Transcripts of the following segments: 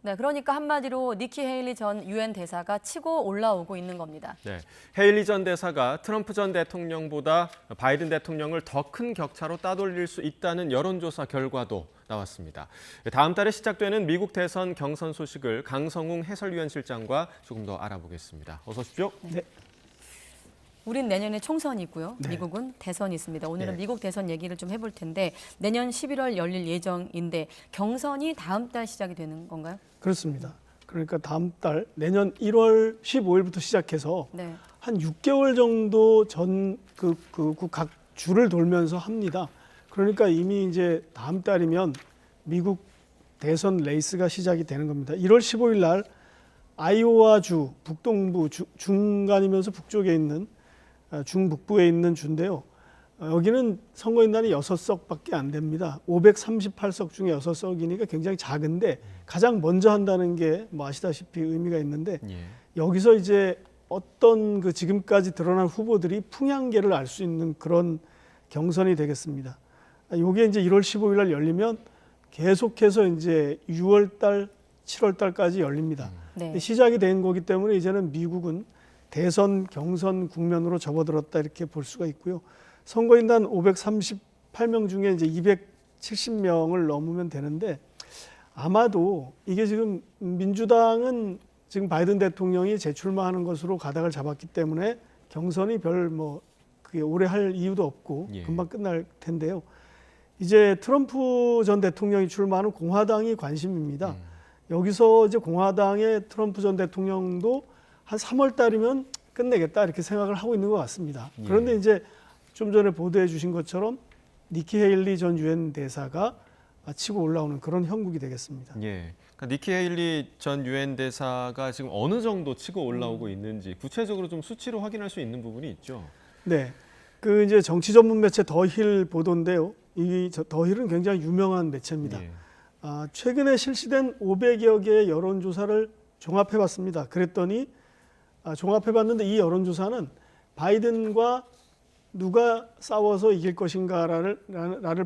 네, 그러니까 한마디로 니키 헤일리 전 유엔 대사가 치고 올라오고 있는 겁니다. 네, 헤일리 전 대사가 트럼프 전 대통령보다 바이든 대통령을 더 큰 격차로 따돌릴 수 있다는 여론조사 결과도 나왔습니다. 다음 달에 시작되는 미국 대선 경선 소식을 강성웅 해설위원 실장과 조금 더 알아보겠습니다. 어서 오십시오. 네. 우린 내년에 총선이 있고요. 네. 미국은 대선이 있습니다. 오늘은 네. 미국 대선 얘기를 좀 해볼 텐데 내년 11월 열릴 예정인데 경선이 다음 달 시작이 되는 건가요? 그렇습니다. 그러니까 다음 달 내년 1월 15일부터 시작해서 네. 한 6개월 정도 전 각 주를 돌면서 합니다. 그러니까 이미 이제 다음 달이면 미국 대선 레이스가 시작이 되는 겁니다. 1월 15일 날 아이오와주 북동부 중간이면서 북쪽에 있는 중북부에 있는 주인데요. 여기는 선거인단이 6석밖에 안 됩니다. 538석 중에 6석이니까 굉장히 작은데 가장 먼저 한다는 게 뭐 아시다시피 의미가 있는데 예. 여기서 이제 어떤 그 지금까지 드러난 후보들이 풍향계를 알 수 있는 그런 경선이 되겠습니다. 이게 이제 1월 15일 날 열리면 계속해서 이제 6월 달, 7월 달까지 열립니다. 네. 시작이 된 거기 때문에 이제는 미국은 대선 경선 국면으로 접어들었다 이렇게 볼 수가 있고요. 선거인단 538명 중에 이제 270명을 넘으면 되는데 아마도 이게 지금 민주당은 지금 바이든 대통령이 재출마하는 것으로 가닥을 잡았기 때문에 경선이 그게 오래 할 이유도 없고 예. 금방 끝날 텐데요. 이제 트럼프 전 대통령이 출마하는 공화당이 관심입니다. 여기서 이제 공화당의 트럼프 전 대통령도 한 3월 달이면 끝내겠다 이렇게 생각을 하고 있는 것 같습니다. 예. 그런데 이제 좀 전에 보도해 주신 것처럼 니키 헤일리 전 유엔 대사가 치고 올라오는 그런 형국이 되겠습니다. 예. 그러니까 니키 헤일리 전 유엔 대사가 지금 어느 정도 치고 올라오고 있는지 구체적으로 좀 수치로 확인할 수 있는 부분이 있죠. 네. 그 이제 정치 전문 매체 더힐 보도인데요. 이 더힐은 굉장히 유명한 매체입니다. 예. 최근에 실시된 500여 개의 여론조사를 종합해봤습니다. 그랬더니 종합해봤는데 이 여론조사는 바이든과 누가 싸워서 이길 것인가를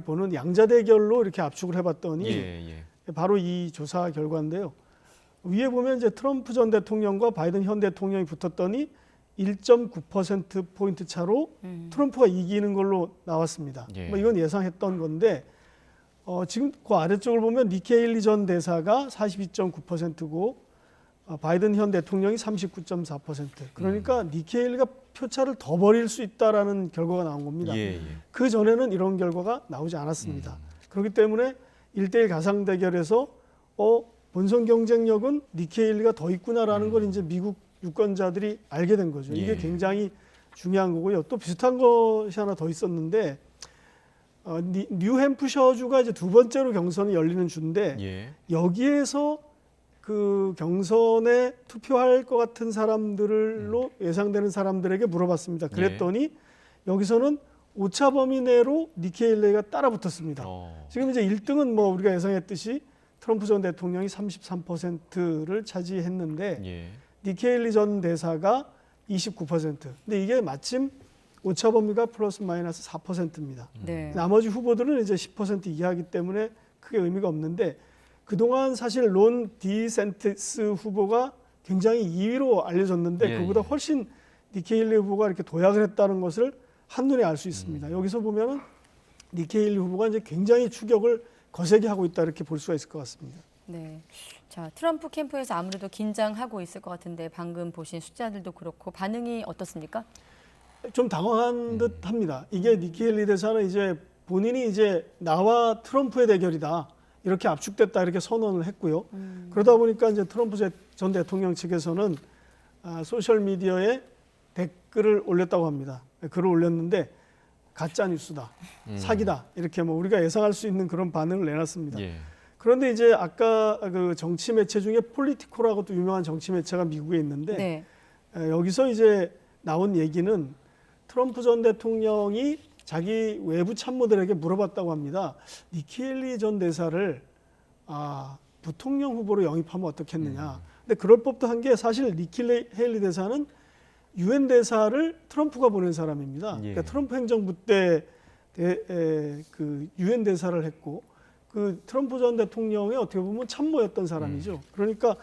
보는 양자 대결로 이렇게 압축을 해봤더니 예. 바로 이 조사 결과인데요. 위에 보면 이제 트럼프 전 대통령과 바이든 현 대통령이 붙었더니 1.9% 포인트 차로 트럼프가 이기는 걸로 나왔습니다. 예. 이건 예상했던 건데 지금 그 아래쪽을 보면 니키 헤일리 전 대사가 42.9%고 바이든 현 대통령이 39.4%. 그러니까 니키 헤일리가 표차를 더 벌일 수 있다라는 결과가 나온 겁니다. 예. 그 전에는 이런 결과가 나오지 않았습니다. 그렇기 때문에 1대1 가상 대결에서 본선 경쟁력은 니키 헤일리가 더 있구나라는 걸 이제 미국 유권자들이 알게 된 거죠. 이게 예. 굉장히 중요한 거고요. 또 비슷한 것이 하나 더 있었는데 뉴햄프셔주가 이제 두 번째로 경선이 열리는 주인데 예. 여기에서 그 경선에 투표할 것 같은 사람들로 예상되는 사람들에게 물어봤습니다. 그랬더니 여기서는 오차 범위 내로 니키 헤일리가 따라 붙었습니다. 지금 이제 1등은 뭐 우리가 예상했듯이 트럼프 전 대통령이 33%를 차지했는데 예. 니키 헤일리 전 대사가 29%. 근데 이게 마침 오차 범위가 플러스 마이너스 4%입니다. 네. 나머지 후보들은 이제 10% 이하이기 때문에 크게 의미가 없는데 그동안 사실 론 디센티스 후보가 굉장히 2위로 알려졌는데 예, 그보다 예. 훨씬 니키 헤일리 후보가 이렇게 도약을 했다는 것을 한눈에 알 수 있습니다. 여기서 보면은 니키 헤일리 후보가 이제 굉장히 추격을 거세게 하고 있다 이렇게 볼 수가 있을 것 같습니다. 네. 자, 트럼프 캠프에서 아무래도 긴장하고 있을 것 같은데 방금 보신 숫자들도 그렇고 반응이 어떻습니까? 좀 당황한 듯 합니다. 이게 니키 헤일리 대사는 이제 본인이 이제 나와 트럼프의 대결이다. 이렇게 압축됐다 이렇게 선언을 했고요. 그러다 보니까 이제 트럼프 전 대통령 측에서는 소셜 미디어에 댓글을 올렸다고 합니다. 글을 올렸는데 가짜 뉴스다, 사기다 이렇게 뭐 우리가 예상할 수 있는 그런 반응을 내놨습니다. 예. 그런데 이제 아까 그 정치 매체 중에 폴리티코라고 또 유명한 정치 매체가 미국에 있는데 네. 여기서 이제 나온 얘기는 트럼프 전 대통령이 자기 외부 참모들에게 물어봤다고 합니다. 니키 헤일리 전 대사를 부통령 후보로 영입하면 어떻겠느냐. 근데 그럴 법도 한 게 사실 니키 헤일리 대사는 유엔 대사를 트럼프가 보낸 사람입니다. 예. 그러니까 트럼프 행정부 때 그 유엔 대사를 했고 그 트럼프 전 대통령의 어떻게 보면 참모였던 사람이죠. 그러니까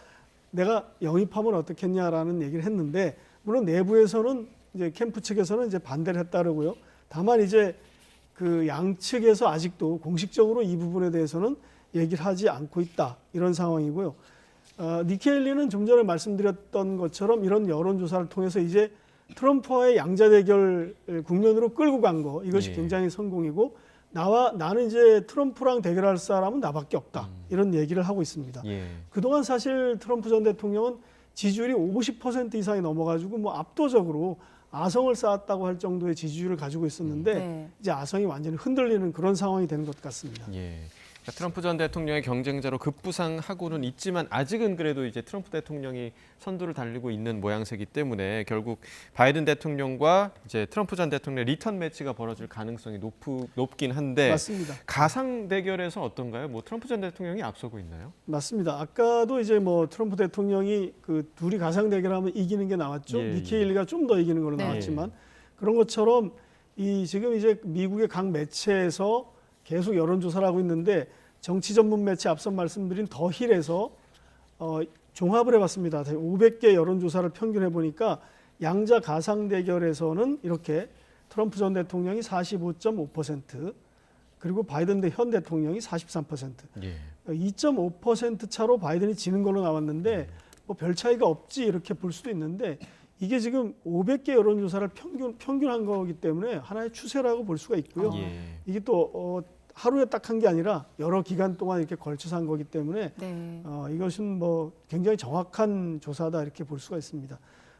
내가 영입하면 어떻겠냐라는 얘기를 했는데 물론 내부에서는 이제 캠프 측에서는 이제 반대를 했다고요. 다만 이제 그 양측에서 아직도 공식적으로 이 부분에 대해서는 얘기를 하지 않고 있다 이런 상황이고요. 니키 헤일리는 좀 전에 말씀드렸던 것처럼 이런 여론조사를 통해서 이제 트럼프와의 양자 대결 국면으로 끌고 간 거 이것이 예. 굉장히 성공이고 나는 이제 트럼프랑 대결할 사람은 나밖에 없다 이런 얘기를 하고 있습니다. 예. 그동안 사실 트럼프 전 대통령은 지지율이 50% 이상이 넘어가지고 뭐 압도적으로 아성을 쌓았다고 할 정도의 지지율을 가지고 있었는데 네. 이제 아성이 완전히 흔들리는 그런 상황이 되는 것 같습니다. 예. 그러니까 트럼프 전 대통령의 경쟁자로 급부상하고는 있지만 아직은 그래도 이제 트럼프 대통령이 선두를 달리고 있는 모양새이기 때문에 결국 바이든 대통령과 이제 트럼프 전 대통령의 리턴 매치가 벌어질 가능성이 높긴 한데 맞습니다. 가상 대결에서 어떤가요? 뭐 트럼프 전 대통령이 앞서고 있나요? 맞습니다. 아까도 이제 뭐 트럼프 대통령이 그 둘이 가상 대결하면 이기는 게 나왔죠. 예, 니키 헤일리가 좀 더 이기는 걸로 네. 나왔지만 그런 것처럼 이 지금 이제 미국의 각 매체에서 계속 여론조사를 하고 있는데 정치 전문 매체 앞서 말씀드린 더 힐에서 종합을 해봤습니다. 500개 여론조사를 평균해 보니까 양자 가상 대결에서는 이렇게 트럼프 전 대통령이 45.5% 그리고 바이든 현 대통령이 43%. 예. 2.5% 차로 바이든이 지는 걸로 나왔는데 뭐 별 차이가 없지 이렇게 볼 수도 있는데 이게 지금 500개 여론조사를 평균한 거기 때문에 하나의 추세라고 볼 수가 있고요. 예. 이게 또 하루에 딱 한 게 아니라 여러 기간 동안 이렇게 걸쳐서 한 거기 때문에 네. 이것은 뭐 굉장히 정확한 조사다 이렇게 볼 수가 있습니다.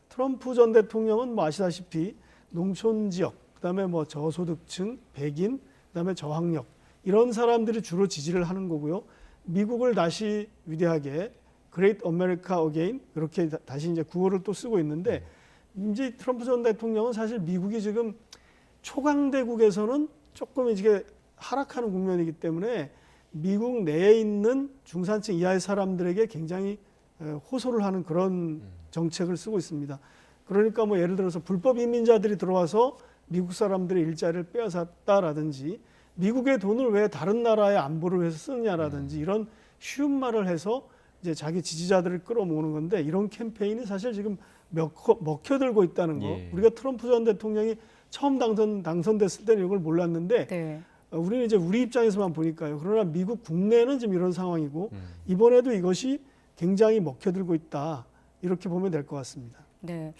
트럼프 전 대통령은 뭐 아시다시피 농촌 지역, 그다음에 뭐 저소득층, 백인, 그다음에 저학력 이런 사람들이 주로 지지를 하는 거고요. 미국을 다시 위대하게 Great America Again 이렇게 다시 이제 구호를 또 쓰고 있는데 이제 트럼프 전 대통령은 사실 미국이 지금 초강대국에서는 조금 이제 하락하는 국면이기 때문에 미국 내에 있는 중산층 이하의 사람들에게 굉장히 호소를 하는 그런 정책을 쓰고 있습니다. 그러니까 뭐 예를 들어서 불법 이민자들이 들어와서 미국 사람들의 일자리를 빼앗았다라든지 미국의 돈을 왜 다른 나라의 안보를 위해서 쓰느냐라든지 이런 쉬운 말을 해서 이제 자기 지지자들을 끌어모으는 건데 이런 캠페인이 사실 지금 먹혀들고 있다는 거. 예. 우리가 트럼프 전 대통령이 처음 당선됐을 때는 이걸 몰랐는데 네. 우리는 이제 우리 입장에서만 보니까요. 그러나 미국 국내는 지금 이런 상황이고 이번에도 이것이 굉장히 먹혀들고 있다. 이렇게 보면 될 것 같습니다. 네.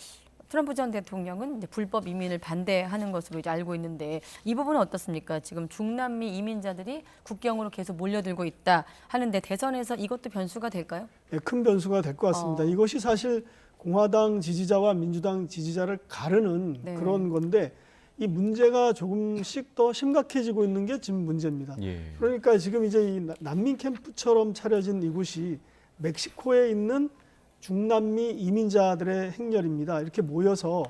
트럼프 전 대통령은 이제 불법 이민을 반대하는 것으로 이제 알고 있는데 이 부분은 어떻습니까? 지금 중남미 이민자들이 국경으로 계속 몰려들고 있다 하는데 대선에서 이것도 변수가 될까요? 네, 큰 변수가 될 것 같습니다. 이것이 사실 공화당 지지자와 민주당 지지자를 가르는 네. 그런 건데 이 문제가 조금씩 더 심각해지고 있는 게 지금 문제입니다. 예. 그러니까 지금 이제 이 난민 캠프처럼 차려진 이곳이 멕시코에 있는 중남미 이민자들의 행렬입니다. 이렇게 모여서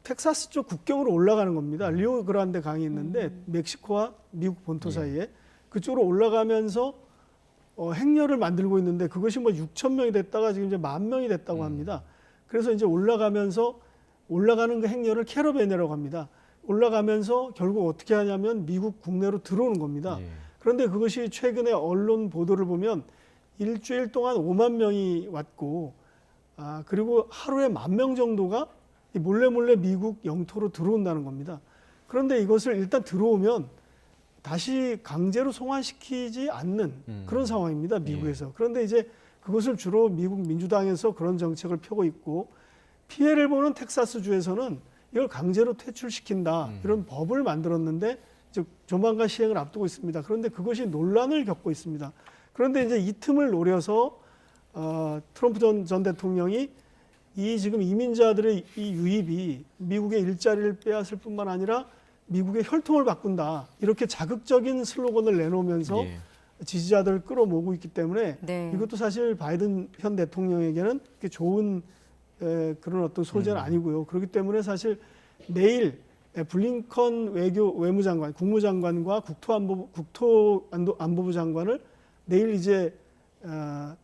텍사스 쪽 국경으로 올라가는 겁니다. 리오그란데 강이 있는데 멕시코와 미국 본토 사이에 그쪽으로 올라가면서 행렬을 만들고 있는데 그것이 뭐 6천 명이 됐다가 지금 이제 10,000명이 됐다고 합니다. 그래서 이제 올라가면서 올라가는 그 행렬을 캐러밴이라고 합니다. 올라가면서 결국 어떻게 하냐면 미국 국내로 들어오는 겁니다. 예. 그런데 그것이 최근에 언론 보도를 보면 일주일 동안 5만 명이 왔고 그리고 하루에 10,000명 정도가 몰래 미국 영토로 들어온다는 겁니다. 그런데 이것을 일단 들어오면 다시 강제로 송환시키지 않는 그런 상황입니다. 미국에서. 예. 그런데 이제 그것을 주로 미국 민주당에서 그런 정책을 펴고 있고 피해를 보는 텍사스주에서는 이걸 강제로 퇴출시킨다. 이런 법을 만들었는데 조만간 시행을 앞두고 있습니다. 그런데 그것이 논란을 겪고 있습니다. 그런데 이제 이 틈을 노려서 트럼프 전 대통령이 이 지금 이민자들의 이 유입이 미국의 일자리를 빼앗을 뿐만 아니라 미국의 혈통을 바꾼다. 이렇게 자극적인 슬로건을 내놓으면서 예. 지지자들을 끌어모으고 있기 때문에 네. 이것도 사실 바이든 현 대통령에게는 그렇게 좋은 그런 어떤 소재는 아니고요. 그렇기 때문에 사실 내일 블링컨 외무장관, 국무장관과 국토안보부 장관을 내일 이제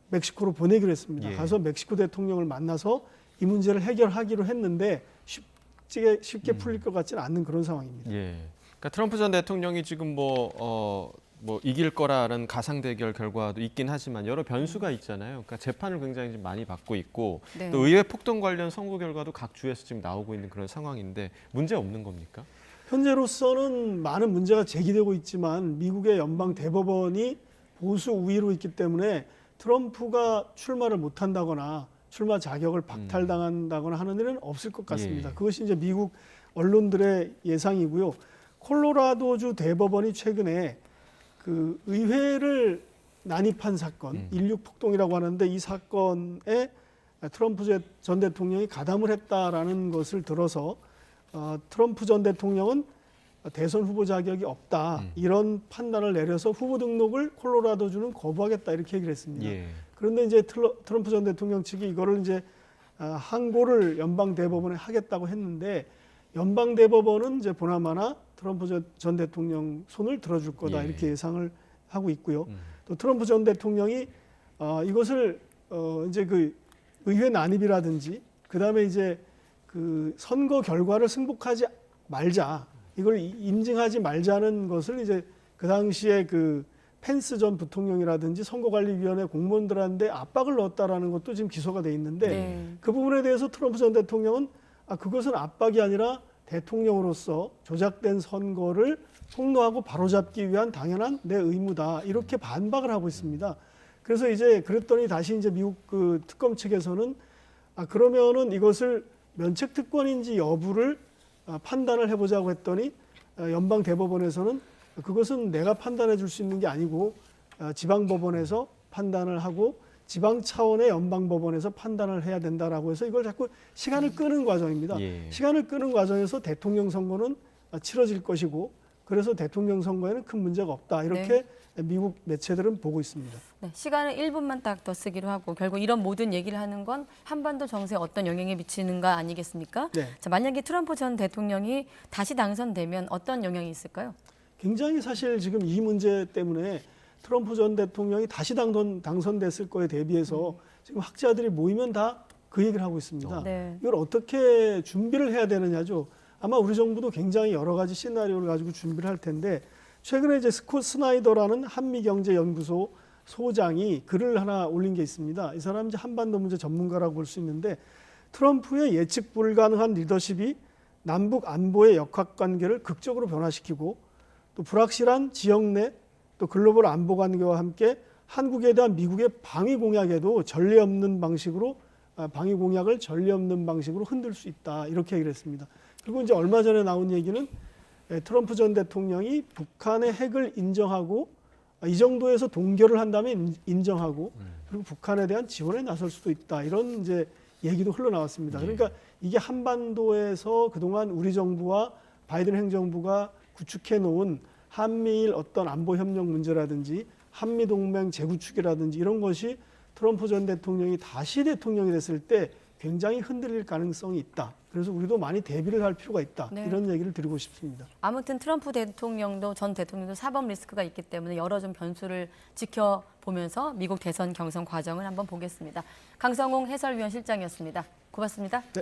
멕시코로 보내기로 했습니다. 예. 가서 멕시코 대통령을 만나서 이 문제를 해결하기로 했는데 쉽게 풀릴 것 같지는 않는 그런 상황입니다. 예. 그러니까 트럼프 전 대통령이 지금 뭐 이길 거라는 가상 대결 결과도 있긴 하지만 여러 변수가 있잖아요. 그러니까 재판을 굉장히 지금 많이 받고 있고 네. 또 의회 폭동 관련 선고 결과도 각 주에서 지금 나오고 있는 그런 상황인데 문제 없는 겁니까? 현재로서는 많은 문제가 제기되고 있지만 미국의 연방 대법원이 보수 우위로 있기 때문에 트럼프가 출마를 못한다거나 출마 자격을 박탈당한다거나 하는 일은 없을 것 같습니다. 예. 그것이 이제 미국 언론들의 예상이고요. 콜로라도주 대법원이 최근에 그 의회를 난입한 사건, 16 폭동이라고 하는데 이 사건에 트럼프 전 대통령이 가담을 했다라는 것을 들어서 트럼프 전 대통령은 대선 후보 자격이 없다 이런 판단을 내려서 후보 등록을 콜로라도주는 거부하겠다 이렇게 얘기를 했습니다. 예. 그런데 이제 트럼프 전 대통령 측이 이거를 이제 항고를 연방 대법원에 하겠다고 했는데 연방 대법원은 이제 보나마나 트럼프 전 대통령 손을 들어줄 거다 예. 이렇게 예상을 하고 있고요. 또 트럼프 전 대통령이 이것을 이제 그 의회 난입이라든지 그다음에 이제 그 선거 결과를 승복하지 말자 이걸 인증하지 말자는 것을 이제 그 당시에 그 펜스 전 부통령이라든지 선거관리위원회 공무원들한테 압박을 넣었다라는 것도 지금 기소가 돼 있는데 네. 그 부분에 대해서 트럼프 전 대통령은 그것은 압박이 아니라 대통령으로서 조작된 선거를 폭로하고 바로잡기 위한 당연한 내 의무다 이렇게 반박을 하고 있습니다. 그래서 이제 그랬더니 다시 이제 미국 그 특검 측에서는 그러면은 이것을 면책 특권인지 여부를 판단을 해보자고 했더니 연방 대법원에서는 그것은 내가 판단해 줄 수 있는 게 아니고 지방법원에서 판단을 하고 지방 차원의 연방법원에서 판단을 해야 된다라고 해서 이걸 자꾸 시간을 끄는 과정입니다. 예. 시간을 끄는 과정에서 대통령 선거는 치러질 것이고 그래서 대통령 선거에는 큰 문제가 없다 이렇게 미국 매체들은 보고 있습니다. 네, 시간을 1분만 딱 더 쓰기로 하고 결국 이런 모든 얘기를 하는 건 한반도 정세에 어떤 영향이 미치는가 아니겠습니까? 네. 자, 만약에 트럼프 전 대통령이 다시 당선되면 어떤 영향이 있을까요? 굉장히 사실 지금 이 문제 때문에 트럼프 전 대통령이 다시 당선됐을 거에 대비해서 지금 학자들이 모이면 다 그 얘기를 하고 있습니다. 네. 이걸 어떻게 준비를 해야 되느냐죠. 아마 우리 정부도 굉장히 여러 가지 시나리오를 가지고 준비를 할 텐데 최근에 이제 스콧 스나이더라는 한미경제연구소 소장이 글을 하나 올린 게 있습니다. 이 사람 이제 한반도 문제 전문가라고 볼 수 있는데 트럼프의 예측 불가능한 리더십이 남북 안보의 역학관계를 극적으로 변화시키고 또 불확실한 지역 내 또 글로벌 안보 관계와 함께 한국에 대한 미국의 방위 공약에도 전례 없는 방식으로 방위 공약을 전례 없는 방식으로 흔들 수 있다 이렇게 얘기를 했습니다. 그리고 이제 얼마 전에 나온 얘기는 트럼프 전 대통령이 북한의 핵을 인정하고 이 정도에서 동결을 한다면 인정하고 그리고 북한에 대한 지원에 나설 수도 있다 이런 이제 얘기도 흘러나왔습니다. 그러니까 이게 한반도에서 그동안 우리 정부와 바이든 행정부가 구축해 놓은 한미일 어떤 안보 협력 문제라든지 한미 동맹 재구축이라든지 이런 것이 트럼프 전 대통령이 다시 대통령이 됐을 때 굉장히 흔들릴 가능성이 있다. 그래서 우리도 많이 대비를 할 필요가 있다. 네. 이런 얘기를 드리고 싶습니다. 아무튼 트럼프 대통령도 전 대통령도 사법 리스크가 있기 때문에 여러 좀 변수를 지켜보면서 미국 대선 경선 과정을 한번 보겠습니다. 강성홍 해설위원 실장이었습니다. 고맙습니다. 네.